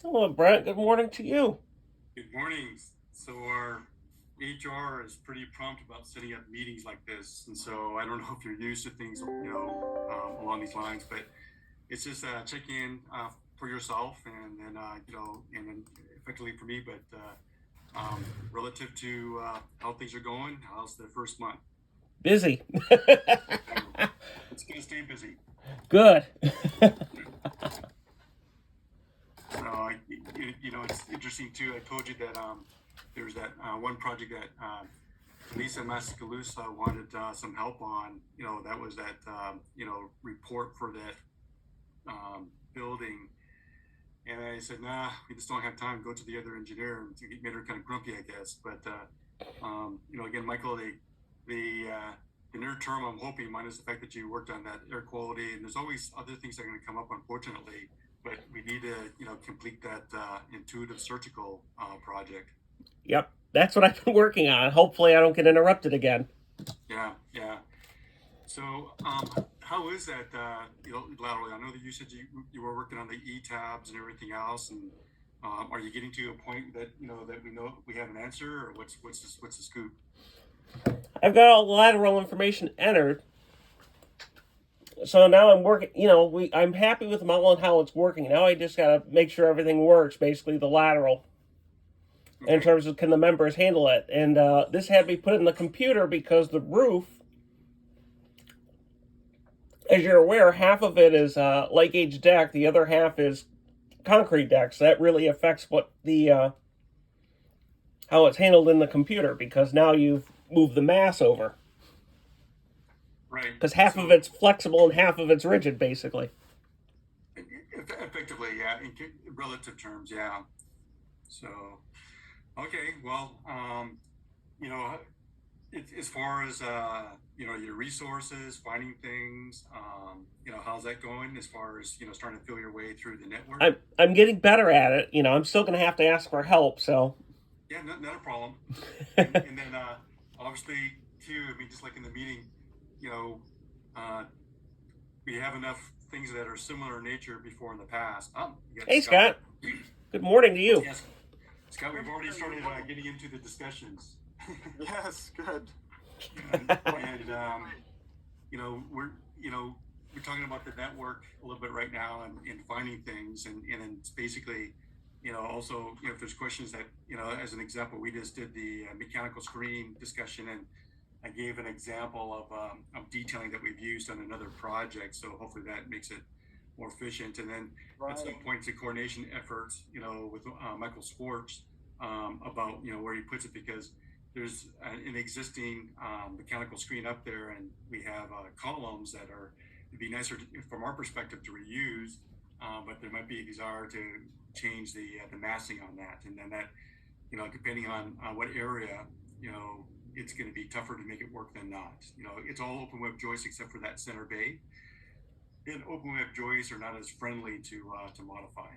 Hello, Brent. Good morning to you. Good morning. So our HR is pretty prompt about setting up meetings like this, and so I don't know if you're used to things, along these lines, but it's just check in for yourself, and then and then effectively for me, but relative to how things are going. How's the first month? Busy. It's gonna stay busy. Good. So it's interesting too. I told you that there's that one project that Lisa Massacalusa wanted some help on. That was that report for that building, and I said, nah, we just don't have time. Go to the other engineer. And it made her kind of grumpy, I guess. But again, Michael, the near term, I'm hoping, minus the fact that you worked on that air quality, and there's always other things that are going to come up, unfortunately. But we need to, complete that intuitive surgical project. Yep. That's what I've been working on. Hopefully, I don't get interrupted again. Yeah, yeah. So, how is that? Laterally, I know that you said you were working on the E tabs and everything else, and are you getting to a point that that we know we have an answer, or what's the scoop? I've got all the lateral information entered. So now I'm working. I'm happy with the model and how it's working. Now I just gotta make sure everything works. Basically, the lateral in Okay. terms of can the members handle it. And this had to be put in the computer because the roof, as you're aware, half of it is lake age deck, the other half is concrete deck. So that really affects what the how it's handled in the computer because now you've moved the mass over Right. because half of So, it's flexible and half of it's rigid, basically. effectively, yeah, in relative terms, yeah. So, okay, well, you know, as far as your resources, finding things, how's that going? As far as starting to feel your way through the network. I'm getting better at it. I'm still going to have to ask for help. So Yeah, not a problem. And then obviously too, I mean, just like in the meeting, you know, uh, we have enough things that are similar in nature before in the past. You got hey, Scott. Scott. Good morning to you. Yes, Scott. We've already started getting into the discussions. Yes, good. And we're we're talking about the network a little bit right now and finding things and then it's basically also if there's questions that as an example we just did the mechanical screen discussion and I gave an example of detailing that we've used on another project, so hopefully that makes it more efficient. And then at some Right. point, it's a coordination effort, with Michael Schwartz about where he puts it because there's an existing mechanical screen up there, and we have columns that are it'd be nicer from our perspective to reuse, but there might be a desire to change the massing on that, and then that depending on what area, it's going to be tougher to make it work than not. It's all open web joists except for that center bay. And open web joists are not as friendly to modify.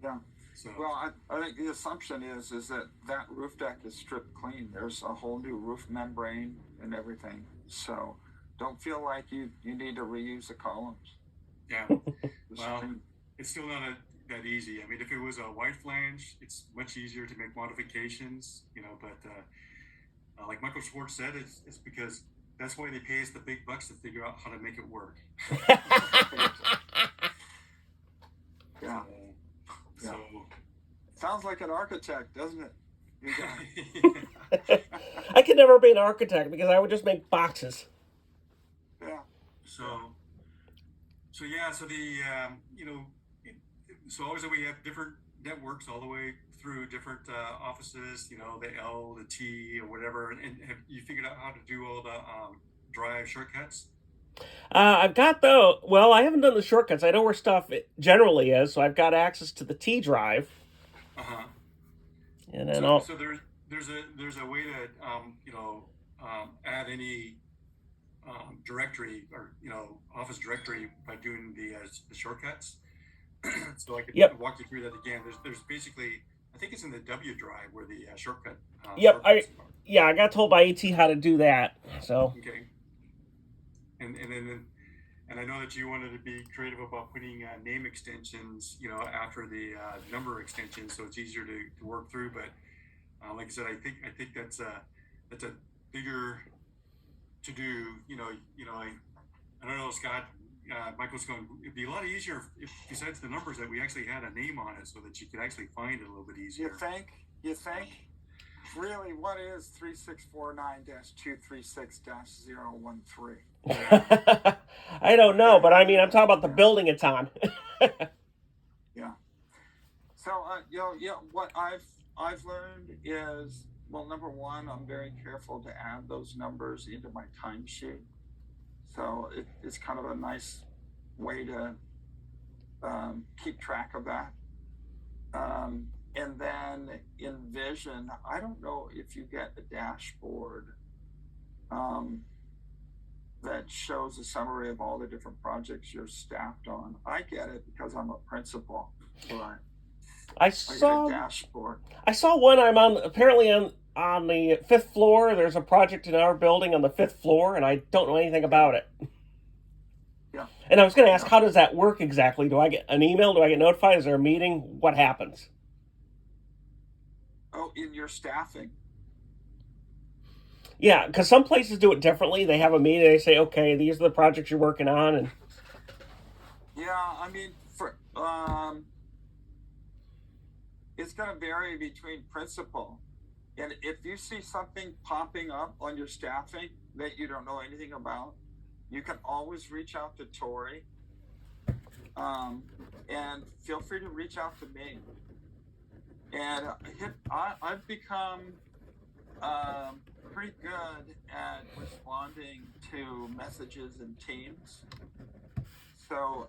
Yeah. So Well, I think the assumption is that roof deck is stripped clean. There's a whole new roof membrane and everything. So don't feel like you need to reuse the columns. yeah, The well, screen. it's still not that easy. I mean, if it was a white flange, it's much easier to make modifications. But like Michael Schwartz said, it's because that's why they pay us the big bucks to figure out how to make it work. Yeah. So, Sounds like an architect, doesn't it? You so I could never be an architect because I would just make boxes. Yeah. so yeah, so the so obviously we have different networks all the way through different offices, the L, the T, or whatever. And have you figured out how to do all the drive shortcuts? I've got well, I haven't done the shortcuts. I know where stuff generally is, so I've got access to the T drive. Uh huh. And then So I'll, there's a way to add any directory or Office directory by doing the shortcuts. So I could yep, walk you through that again. There's basically I think it's in the W drive where the yep, shortcuts are. yeah, I got told by AT how to do that. So, Okay. And then And I know that you wanted to be creative about putting name extensions, after the number extensions, so it's easier to work through. But like I said, I think that's a bigger to do. I don't know, Scott. Michael's going. It'd be a lot easier if, besides the numbers, that we actually had a name on it, so that you could actually find it a little bit easier. You think? Really, what is 3649-236-013? I don't know, but I mean, I'm talking about the building it's on. Yeah. So, what I've learned is, well, number one, I'm very careful to add those numbers into my timesheet. So it's kind of a nice way to keep track of that. And then in Vision, I don't know if you get a dashboard that shows a summary of all the different projects you're staffed on. I get it because I'm a principal, but I get a dashboard. I saw one. I'm on apparently on the 5th floor. There's a project in our building on the 5th floor, and I don't know anything about it. Yeah. And I was going to ask, how does that work exactly? Do I get an email? Do I get notified? Is there a meeting? What happens? Oh, in your staffing. Yeah, because some places do it differently. They have a meeting. They say, okay, these are the projects you're working on. And yeah, I mean, it's going to vary between principal. And if you see something popping up on your staffing that you don't know anything about, you can always reach out to Tori. And feel free to reach out to me. And I've become pretty good at responding to messages in Teams. So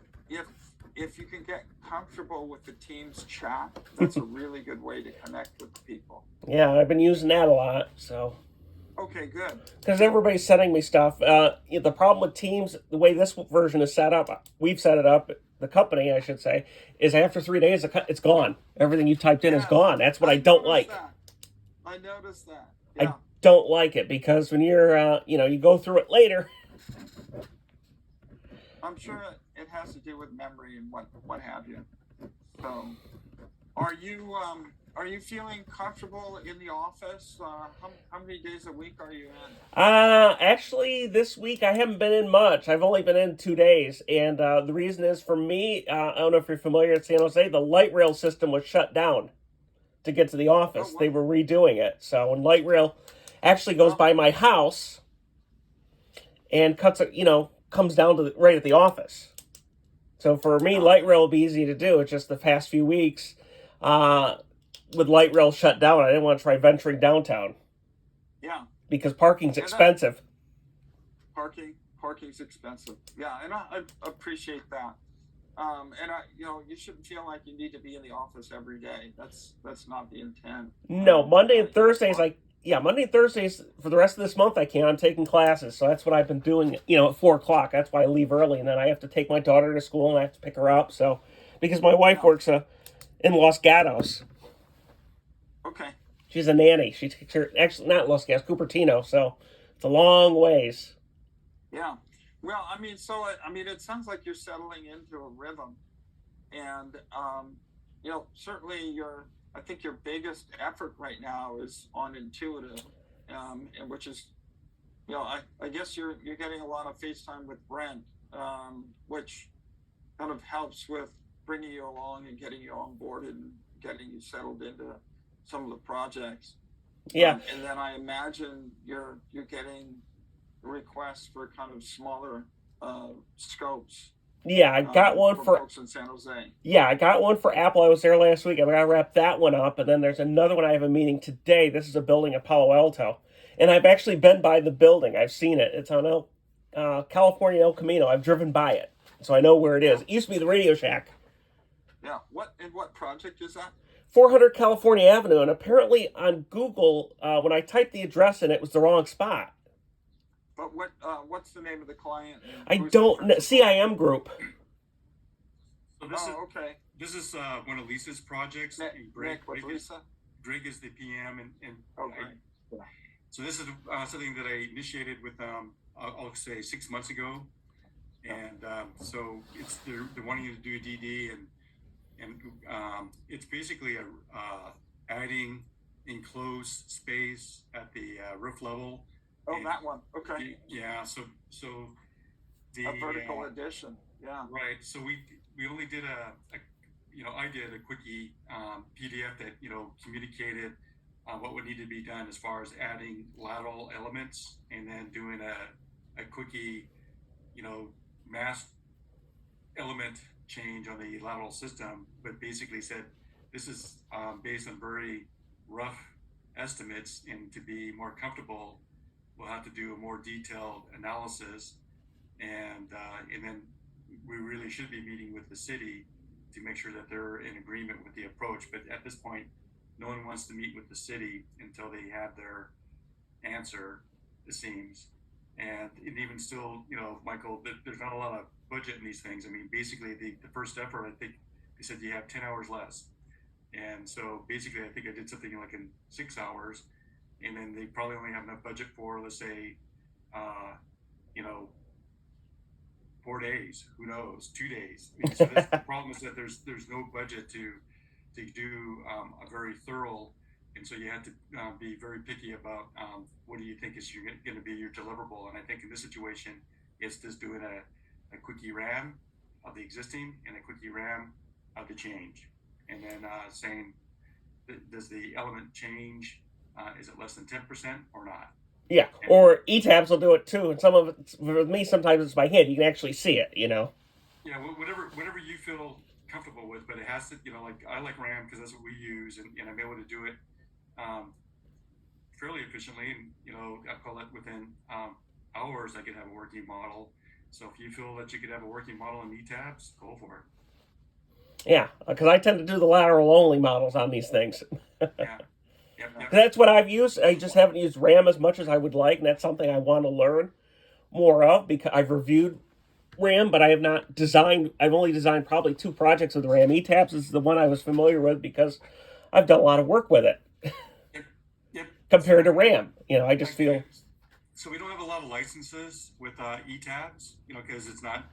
if you can get comfortable with the Teams chat, that's a really good way to connect with people. Yeah, I've been using that a lot. So. Okay, good. Because everybody's sending me stuff. The problem with Teams, the way this version is set up, we've set it up, the company, I should say, is after 3 days, it's gone. Everything you typed in is gone. That's what I don't like. I noticed that. Yeah. I don't like it because when you're, you go through it later. I'm sure it has to do with memory and what have you. So, are you feeling comfortable in the office? How many days a week are you in? Actually, this week I haven't been in much. I've only been in 2 days. And the reason is, for me, I don't know if you're familiar at San Jose, the light rail system was shut down to get to the office. They were redoing it. So when light rail actually goes by my house and comes down to right at the office. So for me, light rail will be easy to do. It's just the past few weeks, with light rail shut down, I didn't want to try venturing downtown. Yeah. Because parking's expensive. Parking's expensive. Yeah, and I appreciate that. And you shouldn't feel like you need to be in the office every day. That's not the intent. No, Monday and Thursdays, Monday and Thursdays for the rest of this month I can. I'm taking classes, so that's what I've been doing, at 4:00. That's why I leave early, and then I have to take my daughter to school, and I have to pick her up, so, because my wife works in Los Gatos. Okay. She's a nanny. She takes her, actually, not Los Gatos, Cupertino, so it's a long ways. Yeah. Well, it sounds like you're settling into a rhythm. And, certainly I think your biggest effort right now is on Intuitive, and which is, I guess you're getting a lot of FaceTime with Brent, which kind of helps with bringing you along and getting you on board and getting you settled into some of the projects. Yeah. And then I imagine you're getting requests for kind of smaller scopes. Yeah, I got one for folks in San Jose. Yeah, I got one for Apple. I was there last week. I'm going to wrap that one up. And then there's another one I have a meeting today. This is a building at Palo Alto. And I've actually been by the building. I've seen it. It's on California El Camino. I've driven by it. So I know where it is. It used to be the Radio Shack. Yeah. What project is that? 400 California Avenue. And apparently on Google, when I typed the address in, it was the wrong spot. But what's the name of the client? I don't know. CIM Group. So okay. This is one of Lisa's projects. Greg Lisa? Greg is the PM, and okay. So this is something that I initiated with I'll say 6 months ago. And so they're wanting you to do a DD, and it's basically adding enclosed space at the roof level. Oh, and, that one. Okay. Yeah. So the A vertical addition. Yeah. Right. So we only did I did a quickie PDF that communicated what would need to be done as far as adding lateral elements, and then doing a quickie mass element change on the lateral system, but basically said this is based on very rough estimates, and to be more comfortable, we'll have to do a more detailed analysis, and then we really should be meeting with the city to make sure that they're in agreement with the approach. But at this point, no one wants to meet with the city until they have their answer, it seems. And even still, Michael, there's not a lot of budget in these things. I mean, basically, the first effort, I think they said you have 10 hours less. And so basically, I think I did something like in 6 hours. And then they probably only have enough budget for, let's say, 4 days, who knows, 2 days. I mean, so the problem is that there's no budget to do a very thorough, and so you have to be very picky about what do you think is going to be your deliverable. And I think in this situation, it's just doing a quickie RAM of the existing and a quickie RAM of the change, and then saying, does the element change? Is it less than 10% or not? Yeah, or ETABS will do it too, and some of it, with me, sometimes it's by hand. You can actually see it, Yeah, whatever you feel comfortable with, but it has to, like I like RAM because that's what we use, and I'm able to do it fairly efficiently, and I call it within hours I could have a working model. So if you feel that you could have a working model in ETABS, go for it. Yeah, because I tend to do the lateral only models on these things. Yeah. Yep. That's what I've used. I just haven't used RAM as much as I would like, and that's something I want to learn more of, because I've reviewed RAM, but I have not designed. I've only designed probably 2 projects with RAM. ETABS is the one I was familiar with because I've done a lot of work with it. Yep. Compared to RAM, I just feel. So we don't have a lot of licenses with ETABS, because it's not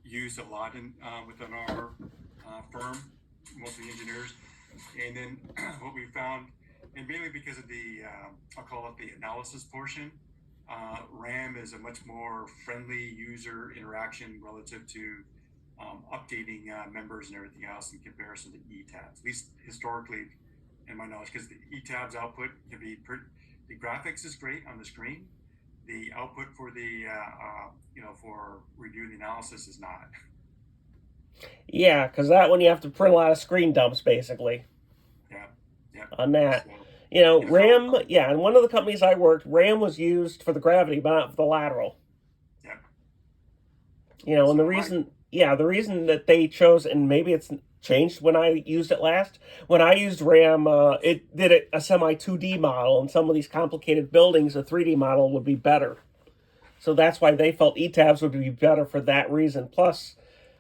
used a lot within our firm, most of the engineers. And then what we found, and mainly because of the, I'll call it the analysis portion, RAM is a much more friendly user interaction relative to updating members and everything else in comparison to ETABS, at least historically, in my knowledge, because the ETABS output can be the graphics is great on the screen. The output for the, for reviewing the analysis is not. Yeah, because that one you have to print a lot of screen dumps, basically. Yeah. On that. RAM, and one of the companies I worked, RAM was used for the gravity, but not for the lateral. Yeah. And the reason that they chose, and maybe it's changed when I used it last, when I used RAM, it did a semi 2D model, and some of these complicated buildings, a 3D model would be better. So that's why they felt ETABS would be better for that reason. Plus,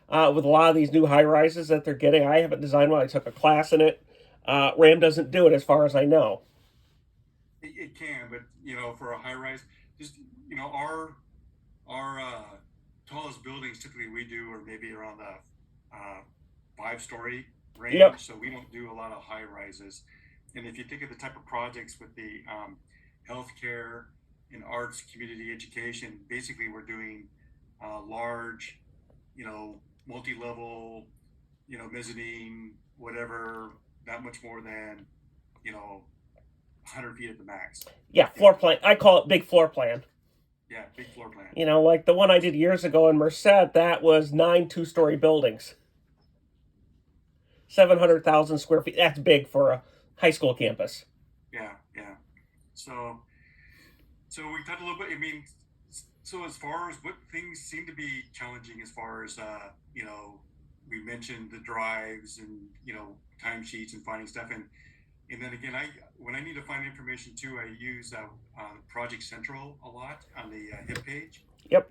with a lot of these new high-rises that they're getting, I haven't designed one. I took a class in it. RAM doesn't do it as far as I know. It can, but for a high-rise, just our tallest buildings typically we do are maybe around the 5-story range. Yep. So we don't do a lot of high-rises. And if you think of the type of projects with the healthcare and arts, community education, basically we're doing large, multi-level, mezzanine, whatever, not much more than, 100 feet at the max. Yeah, floor plan. I call it big floor plan. Yeah, big floor plan. Like the one I did years ago in Merced, that was 9 2-story buildings. 700,000 square feet. That's big for a high school campus. Yeah. So we talked a little bit, so as far as what things seem to be challenging, as far as, we mentioned the drives and, timesheets and finding stuff. And then again, when I need to find information too, I use Project Central a lot on the HIP page. Yep.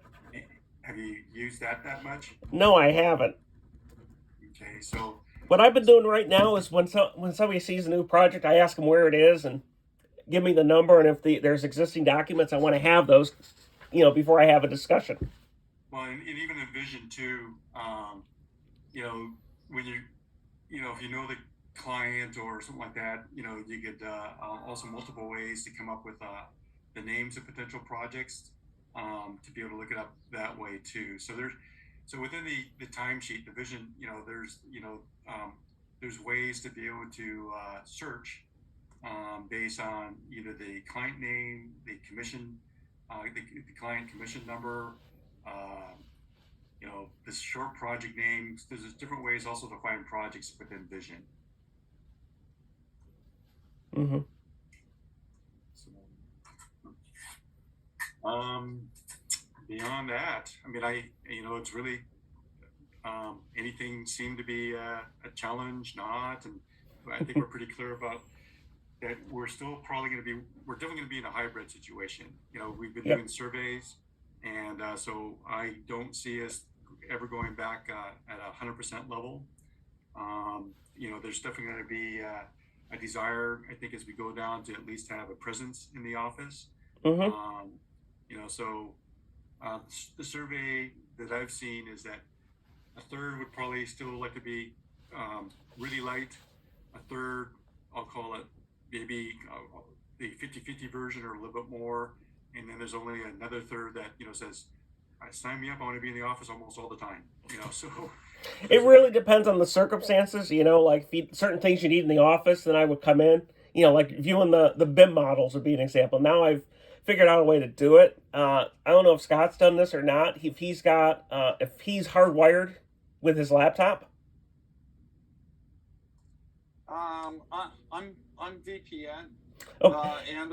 Have you used that much? No, I haven't. Okay, so what I've been doing right now is when somebody sees a new project, I ask them where it is and give me the number, and if there's existing documents, I want to have those, before I have a discussion. Well, and even in vision too, you know, when if you know the client or something like that, you could also multiple ways to come up with the names of potential projects, to be able to look it up that way too. So within the timesheet, the vision, there's ways to be able to search based on either the client name, the commission, the client commission number, uh, the short project names. There's different ways also to find projects within Vision. Mm-hmm. So, beyond that, I mean, it's really, anything seemed to be a challenge, not, and I think we're pretty clear about that. We're definitely going to be in a hybrid situation. We've been doing surveys, and so I don't see us ever going back at 100% level. There's definitely going to be a desire, I think, as we go down to at least have a presence in the office. Mm-hmm. The survey that I've seen is that a third would probably still like to be really light. A third, I'll call it maybe the 50-50 version or a little bit more. And then there's only another third that, says, sign me up, I want to be in the office almost all the time. So it really depends on the circumstances. Like certain things you need in the office, then I would come in. Like viewing the BIM models would be an example. Now I've figured out a way to do it. I don't know if Scott's done this or not. If he's hardwired with his laptop. I'm VPN. Okay. And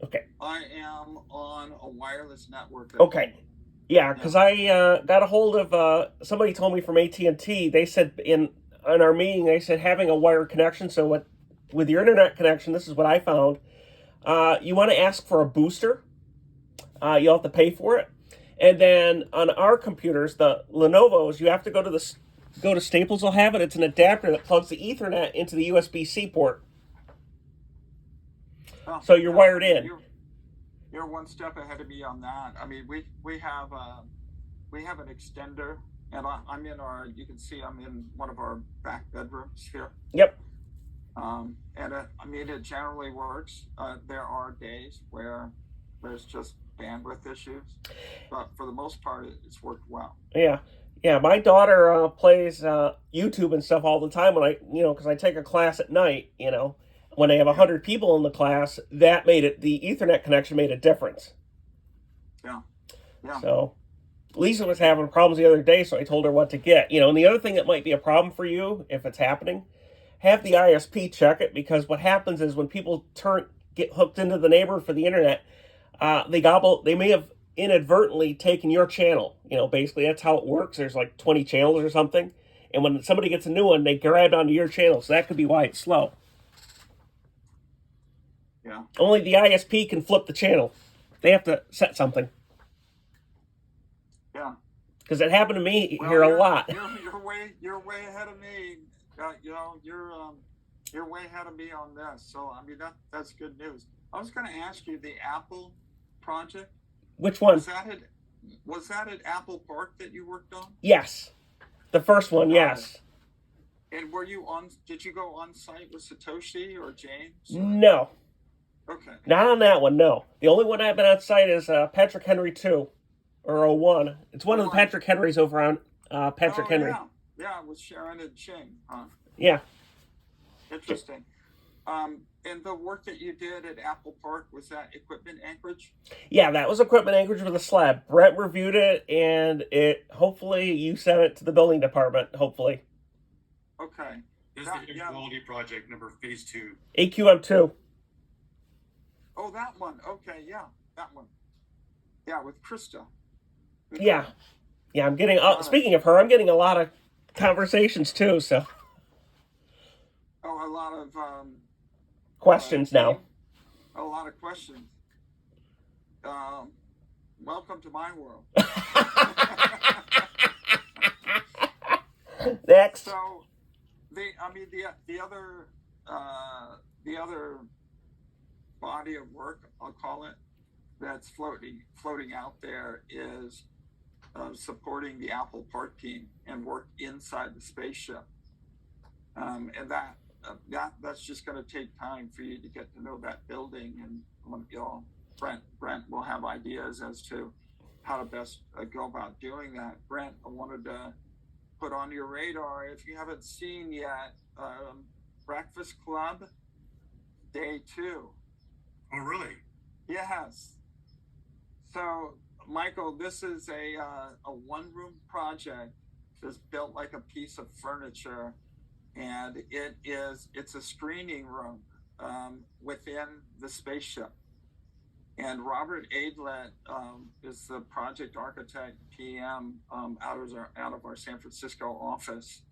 okay. I am on a wireless network. Okay. Yeah, because I got a hold of somebody told me from AT&T. They said in our meeting, they said having a wired connection. So with your internet connection, this is what I found. You want to ask for a booster. You'll have to pay for it. And then on our computers, the Lenovo's, you have to go to Staples. Will have it. It's an adapter that plugs the Ethernet into the USB-C port. Oh, so you're wired in. You're one step ahead of me on that. I mean, we have an extender, and I'm in you can see I'm in one of our back bedrooms here. Yep. It generally works. There are days where there's just bandwidth issues, but for the most part, it's worked well. Yeah. Yeah, my daughter plays YouTube and stuff all the time because I take a class at night, when they have 100 people in the class, the Ethernet connection made a difference. Yeah. So Lisa was having problems the other day, so I told her what to get. And the other thing that might be a problem for you, if it's happening, have the ISP check it, because what happens is when people get hooked into the neighborhood for the internet, they may have inadvertently taken your channel. Basically that's how it works. There's like 20 channels or something. And when somebody gets a new one, they grab onto your channel. So that could be why it's slow. Yeah. Only the ISP can flip the channel. They have to set something. Yeah. Because it happened to me here a lot. You're way ahead of me. You're way ahead of me on this. So I mean that's good news. I was going to ask you the Apple project. Which one? Was that at Apple Park that you worked on? Yes. The first one, yes. And did you go on site with Satoshi or James? No. Okay. Not on that one, no. The only one I've been on site is Patrick Henry 2 or 01. It's one of the Patrick Henrys over on Patrick Henry. Yeah, with Sharon and Ching. Yeah. Interesting. And the work that you did at Apple Park, was that equipment anchorage? Yeah, that was equipment anchorage with a slab. Brent reviewed it, and hopefully you sent it to the building department, hopefully. Okay. This is the air quality project number phase 2. AQM2. Oh, that one. Okay, yeah, that one. Yeah, with Krista. Okay. Yeah. I'm getting, speaking of her, I'm getting a lot of conversations too, so. Oh, a lot of questions now. A lot of questions. Welcome to my world. Next. So, the other body of work, I'll call it, that's floating out there is supporting the Apple Park team and work inside the spaceship. And that's just going to take time for you to get to know that building. And Brent will have ideas as to how to best go about doing that. Brent, I wanted to put on your radar, if you haven't seen yet, Breakfast Club Day 2. Oh, really? Yes. So, Michael, this is a one-room project that's built like a piece of furniture, and it's a screening room within the spaceship. And Robert Aidlet is the project architect PM out of our San Francisco office.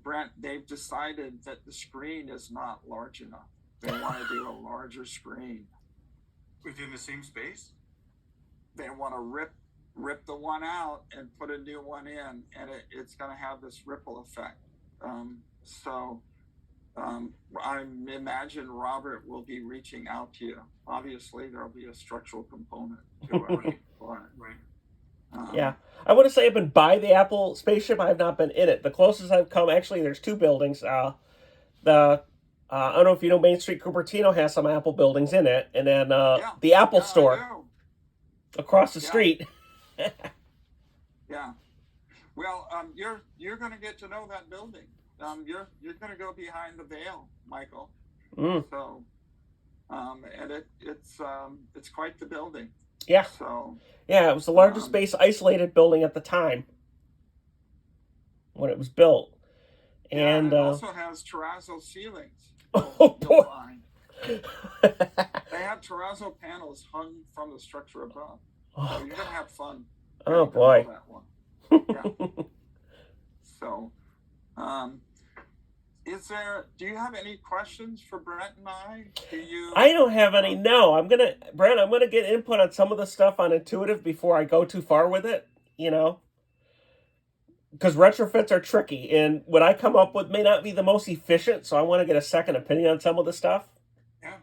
Brent, they've decided that the screen is not large enough. They want to do a larger screen. Within the same space? They want to rip the one out and put a new one in, and it's going to have this ripple effect. I imagine Robert will be reaching out to you. Obviously, there'll be a structural component to it. Right. Yeah. I want to say I've been by the Apple spaceship. I have not been in it. The closest I've come, actually, there's two buildings. I don't know if you know Main Street Cupertino has some Apple buildings in it. And then the Apple store across the street. Yeah. Well, you're going to get to know that building. You're going to go behind the veil, Michael. So, and it's quite the building. Yeah. So. Yeah, it was the largest space isolated building at the time when it was built. And it also has terrazzo ceilings. Oh boy. They have terrazzo panels hung from the structure above. So you're gonna have fun. Oh boy. That one. Yeah. So, do you have any questions for Brent and I? I don't have any. No, Brent, I'm gonna get input on some of the stuff on Intuitive before I go too far with it. Because retrofits are tricky, and what I come up with may not be the most efficient. So I want to get a second opinion on some of the stuff. Yeah.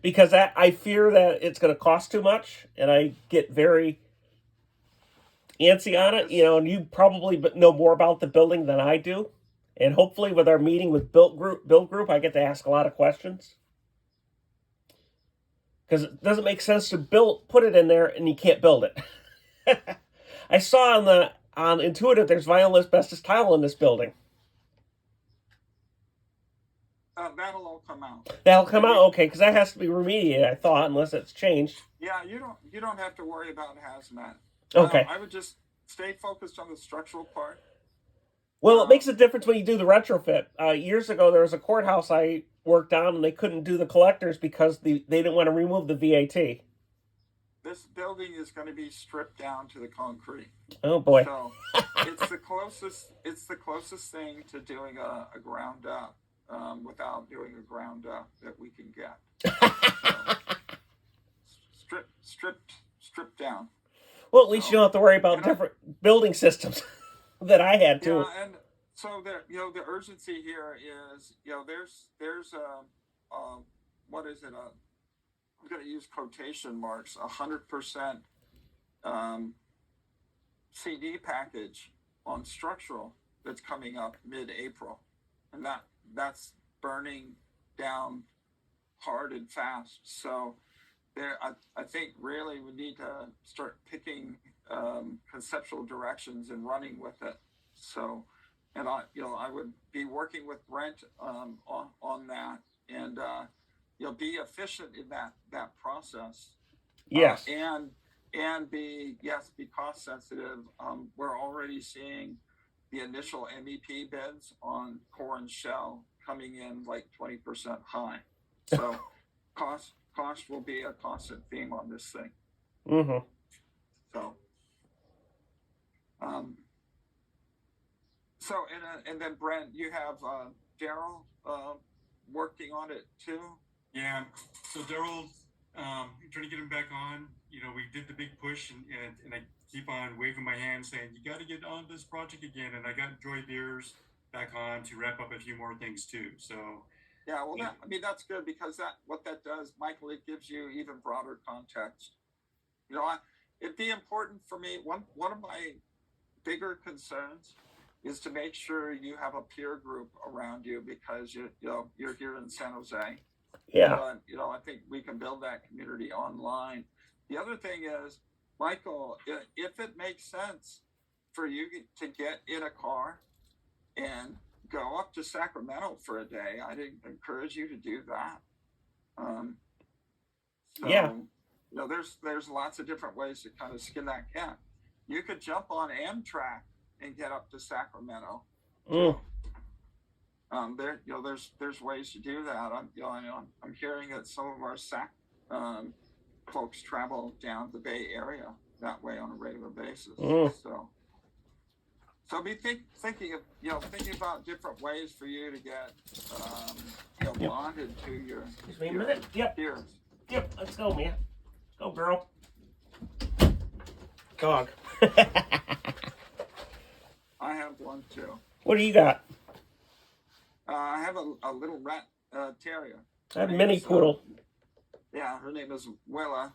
Because I fear that it's going to cost too much, and I get very antsy on it. And you probably know more about the building than I do. And hopefully with our meeting with Build Group, I get to ask a lot of questions. Because it doesn't make sense to put it in there and you can't build it. I saw on Intuitive there's vinyl asbestos tile in this building. That'll all come out. That'll come out, okay, because that has to be remediated, I thought, unless it's changed. Yeah, you don't have to worry about hazmat. Okay. I would just stay focused on the structural part. Well, it makes a difference when you do the retrofit. Years ago, there was a courthouse I worked on, and they couldn't do the collectors because they didn't want to remove the VAT. This building is going to be stripped down to the concrete. Oh boy! So it's the closest thing to doing a ground up without doing a ground up that we can get. So, stripped down. Well, at least you don't have to worry about different building systems. That I had to. Yeah, and so the urgency here is there's what is it? I'm going to use quotation marks. 100% CD package on structural that's coming up mid-April, and that's burning down hard and fast. So I think really we need to start picking conceptual directions and running with it. So, and I would be working with Brent on that, and be efficient in that process. Yes. And be cost sensitive. We're already seeing the initial MEP bids on core and shell coming in like 20% high. So cost will be a constant theme on this thing. Mm-hmm. So, and then Brent, you have Daryl working on it too. Yeah. So Daryl, trying to get him back on. We did the big push, and I keep on waving my hand saying, you got to get on this project again. And I got Joy Beers back on to wrap up a few more things too. So. Yeah, well, that's good, because what that does, Michael, it gives you even broader context. it'd be important for me. One of my bigger concerns is to make sure you have a peer group around you, because you're here in San Jose. Yeah. But I think we can build that community online. The other thing is, Michael, if it makes sense for you to get in a car and go up to Sacramento for a day, I'd encourage you to do that. Yeah. There's lots of different ways to kind of skin that cat. You could jump on Amtrak and get up to Sacramento. There's ways to do that. I'm hearing that some of our folks travel down the Bay Area that way on a regular basis. So be thinking about different ways for you to get bonded to your. Excuse me a minute. Yep. Peers. Yep. Let's go, man. Go, girl. Dog. I have one too. What do you got? I have a little rat terrier. I have a mini poodle. Yeah, her name is Willa.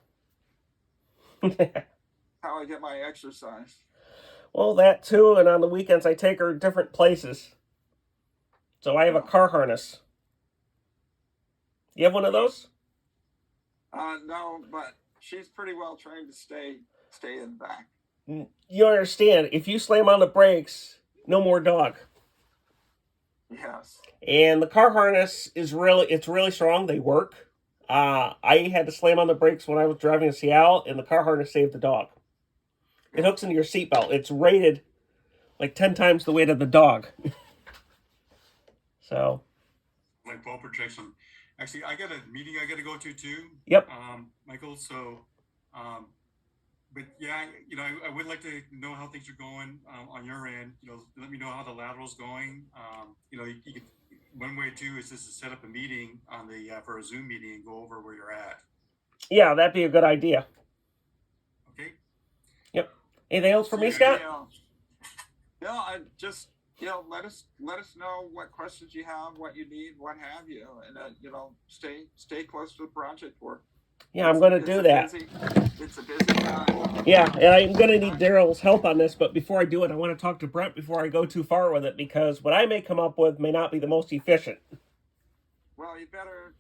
How I get my exercise. Well, that too, and on the weekends I take her different places. So I have a car harness. You have one of those? No, but she's pretty well trained to stay in back. You understand, if you slam on the brakes, no more dog. Yes. And the car harness is really strong. They work. I had to slam on the brakes when I was driving to Seattle, and the car harness saved the dog. It hooks into your seatbelt. It's rated like 10 times the weight of the dog. So. Like ball protection. Actually, I got a meeting I got to go to too. Yep. Michael. So, but yeah, I would like to know how things are going on your end. Let me know how the lateral's going. You could, one way too is just to set up a meeting for a Zoom meeting and go over where you're at. Yeah, that'd be a good idea. Okay. Yep. Anything else for me, Scott? I just let us know what questions you have, what you need, what have you, and stay close to the project work. Yeah, I'm going to do that. It's a busy time. Yeah, and I'm going to need Daryl's help on this, but before I do it, I want to talk to Brent before I go too far with it, because what I may come up with may not be the most efficient. Well, you better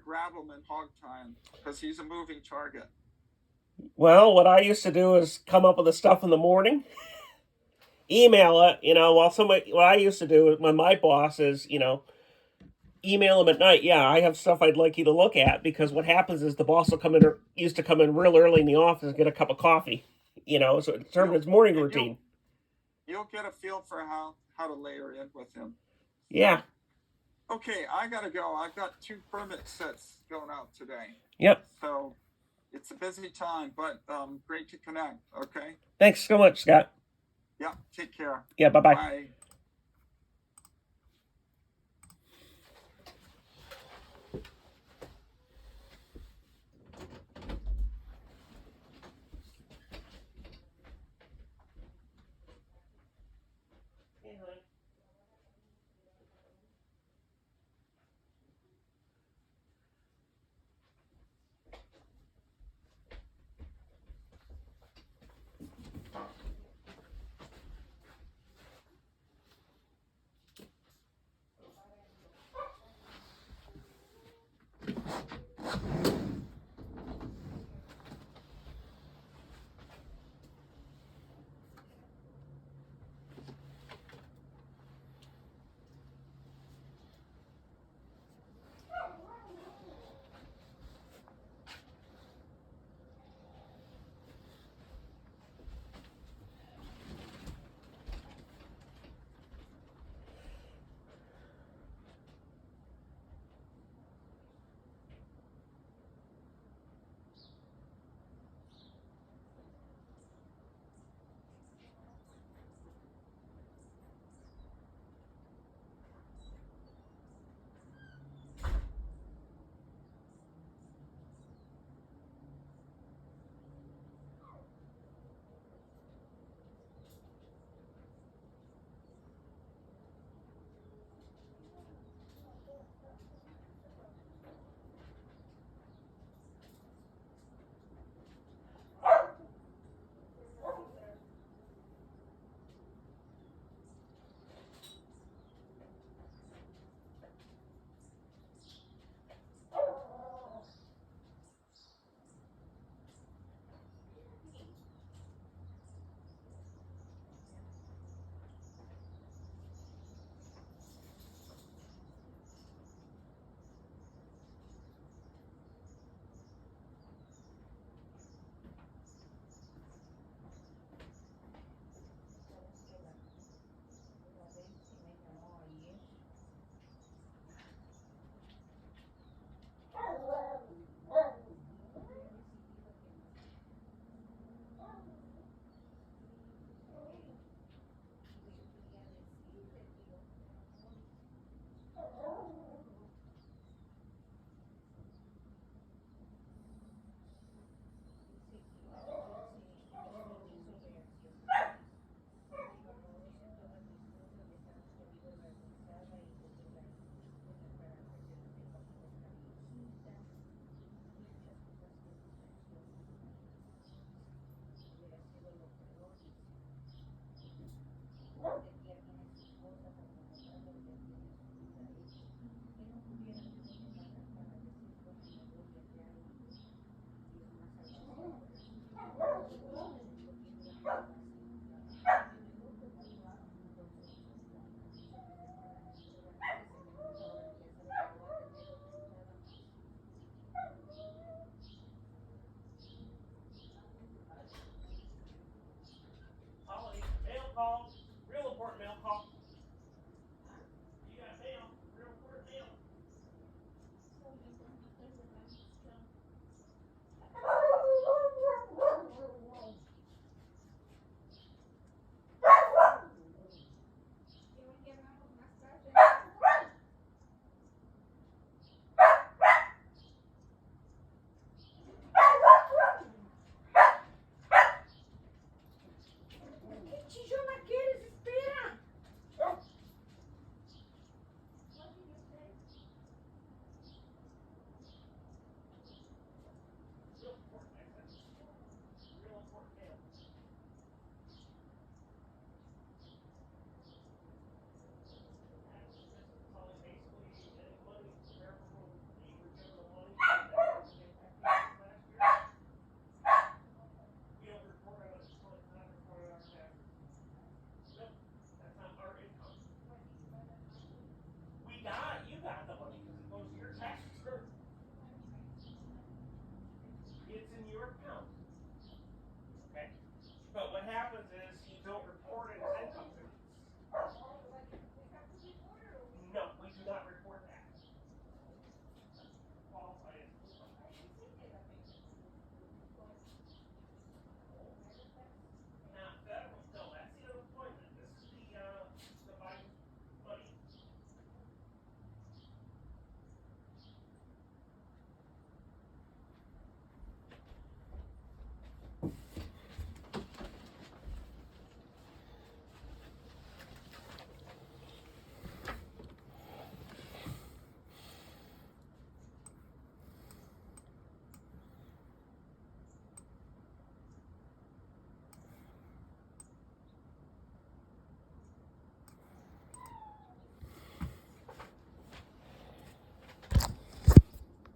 grab him in hog time, because he's a moving target. Well, what I used to do is come up with the stuff in the morning, email it, what I used to do when my boss is, email him at night. Yeah, I have stuff I'd like you to look at, because what happens is the boss will used to come in real early in the office and get a cup of coffee, so it's sort of his morning routine. You'll get a feel for how to layer in with him. Yeah. Okay, I gotta go. I've got 2 permit sets going out today. Yep. So it's a busy time, but great to connect. Okay. Thanks so much, Scott. Yeah. Take care. Yeah. Bye-bye. Bye.